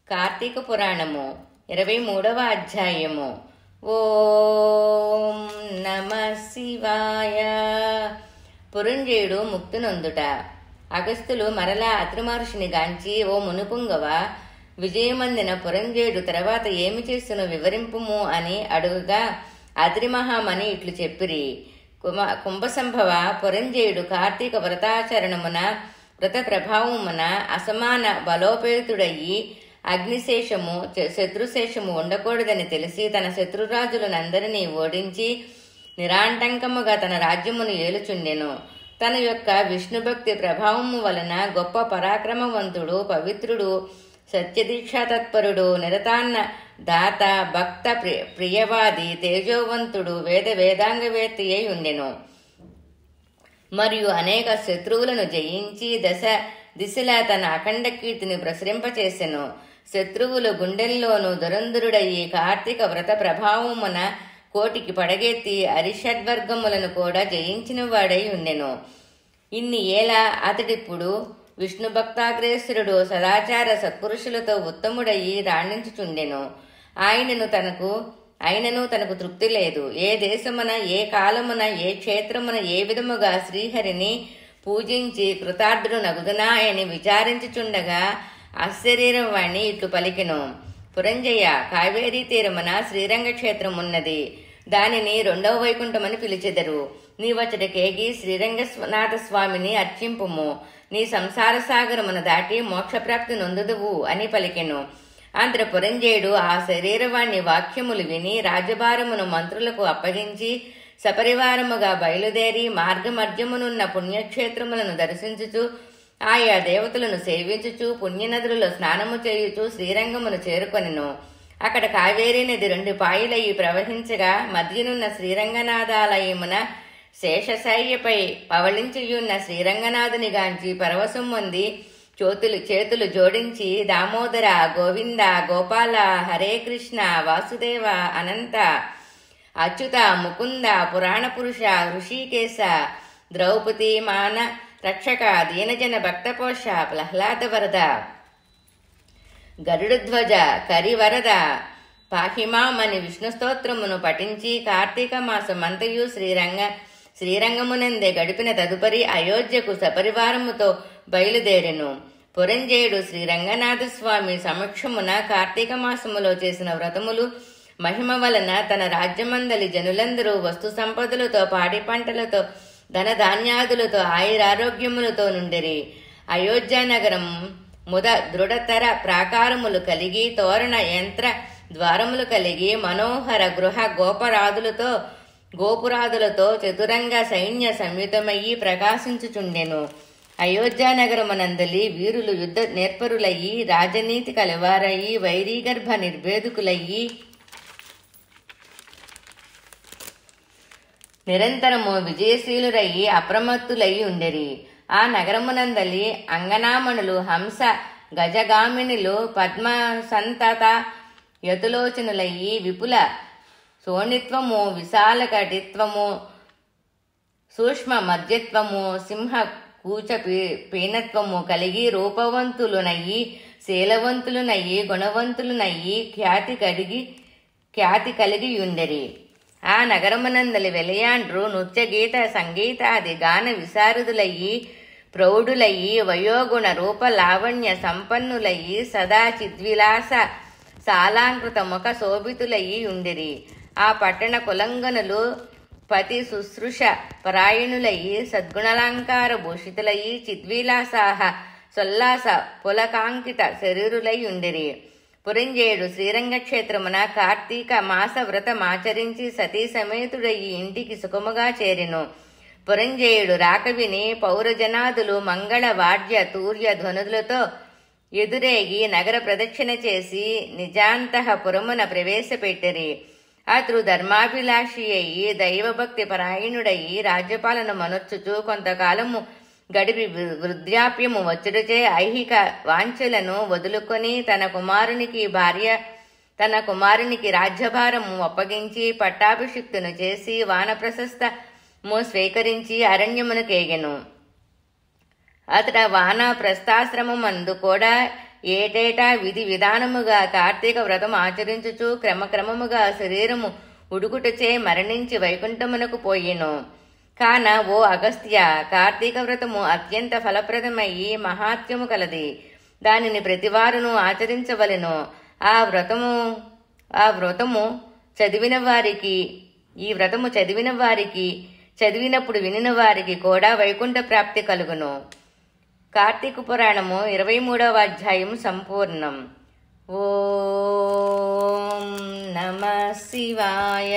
కార్తీక పురాణము 23వ అధ్యాయము. ఓం నమ శివాయ. పురంజయుడు ముక్తునందుట. అగస్త్యులు మరలా అత్రి మహర్షిని గాంచి, ఓ మునుపుంగవ, విజయమందిన పురంజయుడు తర్వాత ఏమి చేస్తును వివరింపుము అని అడుగుగా, అత్రి మహామని ఇట్లు చెప్పిరి. కుంభసంభవ, పురంజయుడు కార్తీక వ్రతాచరణమున వ్రత ప్రభావమున అసమాన బలోపేతుడయ్యి అగ్నిశేషము శత్రుశేషము ఉండకూడదని తెలిసి తన శత్రురాజులనందరినీ ఓడించి నిరాంటంకముగా తన రాజ్యమును ఏలుచుండెను. తన యొక్క విష్ణుభక్తి ప్రభావము వలన గొప్ప పరాక్రమవంతుడు, పవిత్రుడు, సత్యదీక్షా తత్పరుడు, నిరతాన్న దాత, భక్త ప్రియవాది, తేజోవంతుడు, వేదాంగవేత్తి అయి ఉండెను. మరియు అనేక శత్రువులను జయించి దిశలా తన అఖండ కీర్తిని ప్రసరింపచేసెను. శత్రువులు గుండెల్లోనూ దురంధరుడయ్యి కార్తీక వ్రత ప్రభావమున కోటికి పడగెత్తి అరిషడ్వర్గములను కూడా జయించిన వాడై ఉండెను. ఇన్ని ఏలా అతడిప్పుడు విష్ణు భక్తాగ్రేసురుడు, సదాచార సత్పురుషులతో ఉత్తముడయ్యి రాణించుచుండెను. అయినను తనకు తృప్తి లేదు. ఏ దేశమున, ఏ కాలమున, ఏ క్షేత్రమున ఏ విధముగా శ్రీహరిని పూజించి కృతార్థుడు నగుదునా అని విచారించుచుండగా ఆశ్చర్యం వాణ్ణి ఇట్లు పలికెను. పురంజయ, కావేరీ తీరమున శ్రీరంగ క్షేత్రమున్నది. దానిని 2వ వైకుంఠమని పిలిచెదరు. నీవచ్చటకేగి శ్రీరంగనాథ స్వామిని అర్చింపుము. నీ సంసార సాగరమును దాటి మోక్షప్రాప్తి నొందుదువు అని పలికెను. అంతట పురంజయుడు ఆ శరీరవాణ్ణి వాక్యములు విని రాజభారమును మంత్రులకు అప్పగించి సపరివారముగా బయలుదేరి మార్గమధ్యమునున్న పుణ్యక్షేత్రములను దర్శించుచు ఆయా దేవతలను సేవించుచు పుణ్యనదులలో స్నానము చేయుచు శ్రీరంగమును చేరుకొనెను. అక్కడ కావేరీ నది 2 పాయలయ్యి ప్రవహించగా మధ్యనున్న శ్రీరంగనాథాలయమున శేషశయ్యపై పవళించియున్న శ్రీరంగనాథుని గాంచి పరవశం పొంది చేతులు జోడించి, దామోదర, గోవింద, గోపాల, హరే కృష్ణ, వాసుదేవ, అనంత, అచ్యుత, ముకుంద, పురాణ పురుష, ఋషికేశ, ద్రౌపది, మాన రక్షక, దీనజన భక్తపోష, ప్రహ్లాద వరద, గరుడధ్వజ, కరివరద, పాహిమామని విష్ణు స్తోత్రమును పఠించి కార్తీక మాసమంతయు శ్రీరంగమునందే గడిపిన తదుపరి అయోధ్యకు సపరివారముతో బయలుదేరెను. పురంజయుడు శ్రీరంగనాథ స్వామి సమక్షమున కార్తీక మాసములో చేసిన వ్రతములు మహిమ వలన తన రాజ్యమందలి జనులందరూ వస్తు సంపదలతో, పాడి పంటలతో, ధనధాన్యాదులతో, ఆయురారోగ్యములతో నుండిరి. అయోధ్యానగరం దృఢతర ప్రాకారములు కలిగి, తోరణ యంత్ర ద్వారములు కలిగి, మనోహర గృహ గోపురాదులతో చతురంగ సైన్య సంయుతమయ్యి ప్రకాశించుచుండెను. అయోధ్యానగరమునందలి వీరులు యుద్ధ నేర్పరులయ్యి, రాజనీతి కలవారయ్యి, వైరీగర్భ నిర్భేదుకులయ్యి నిరంతరము విజయశీలురయ్యి అప్రమత్తులయ్యి ఉండెరి. ఆ నగరమునందలి అంగనామణులు హంస గజగామినులు పద్మసంతత యతులోచనులయ్యి విపుల శోణిత్వము, విశాల కటిత్వము, సూక్ష్మ మధ్యత్వము, సింహ కూచ పీనత్వము కలిగి రూపవంతులునయ్యి, శీలవంతులునయ్యి, గుణవంతులునయ్యి ఖ్యాతి కలిగి ఉండెరి. ఆ నగరమునందలి వెలయాండ్రు నృత్య గీత సంగీతాది గాన విశారదులయ్యి, ప్రౌఢులయ్యి, వయోగుణ రూప లావణ్య సంపన్నులయ్యి, సదా చిద్విలాస సాలాంకృత ముఖ శోభితులయ్యి ఉండిరి. ఆ పట్టణ కులంగనులు పతి శుశ్రూష పరాయణులయ్యి, సద్గుణాలంకార భూషితులయ్యి, చిద్విలాసాహ సొల్లాస పులకాంకిత శరీరులై ఉండిరి. పురంజయుడు శ్రీరంగక్షేత్రమున కార్తీక మాస వ్రతమాచరించి సతీ సమేతుడయ్యి ఇంటికి సుఖముగా చేరెను. పురంజయుడు రాక విని పౌరజనాదులు మంగళ వాద్య తూర్య ధ్వనులతో ఎదురేగి నగర ప్రదక్షిణ చేసి నిజాంతఃపురమున ప్రవేశపెట్టిరి. అతడు ధర్మాభిలాషి అయ్యి దైవభక్తి పరాయణుడయ్యి రాజ్యపాలన మనొచ్చుచు కొంతకాలము గడిపి వృద్ధాప్యము వచ్చుటచే ఐహిక వాంఛలను వదులుకొని తన కుమారునికి రాజ్యభారము అప్పగించి పట్టాభిషిక్తును చేసి వానప్రశస్తము స్వీకరించి అరణ్యమును కేగెను. అతడ వానప్రస్థాశ్రమమందు కూడా ఏటేటా విధి విధానముగా కార్తీక వ్రతం ఆచరించుచు క్రమక్రమముగా శరీరము ఉడుకుటచే మరణించి వైకుంఠమునకు పోయెను. కాన ఓ అగస్త్య, కార్తీక వ్రతము అత్యంత ఫలప్రదమయ్యి మహాత్యము కలది. దానిని ప్రతివారును ఆచరించవలెను. ఈ వ్రతము చదివిన వారికి చదివినప్పుడు వినిన వారికి కూడా వైకుంఠ ప్రాప్తి కలుగును. కార్తీక పురాణము 23వ అధ్యాయం సంపూర్ణం. ఓం నమః శివాయ.